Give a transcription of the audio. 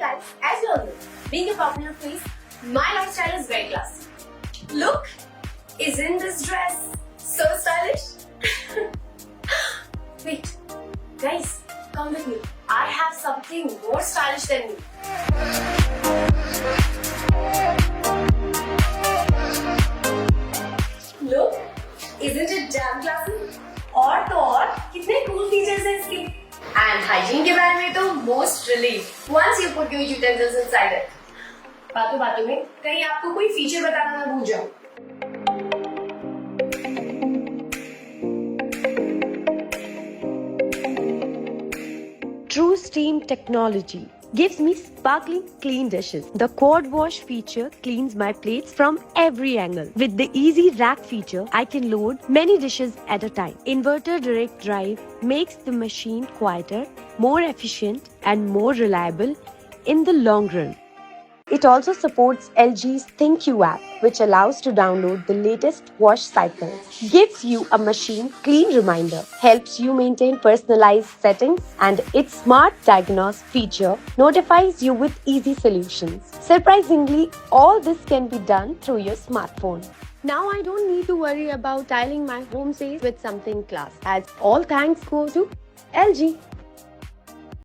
guys, as you all know, being a popular face, my lifestyle is very classy. Look, isn't this dress so stylish? Wait, guys, come with me. I have something more stylish than me. Look, isn't it damn classy? और तो और कितने cool features हैं इसके. And hygiene के बारे में तो most relief once you put your utensils inside it. बातों में कहीं आपको कोई फीचर बताना ना भूल जाऊं. True Steam technology gives me sparkling clean dishes. The quad wash feature cleans my plates from every angle. With the easy rack feature, I can load many dishes at a time. Inverter direct drive makes the machine quieter, more efficient and more reliable in the long run. It also supports LG's ThinQ app, which allows to download the latest wash cycles, gives you a machine clean reminder, helps you maintain personalized settings, and its smart Diagnose feature notifies you with easy solutions. Surprisingly, all this can be done through your smartphone. Now I don't need to worry about tiling my home space with something class, as all thanks go to LG.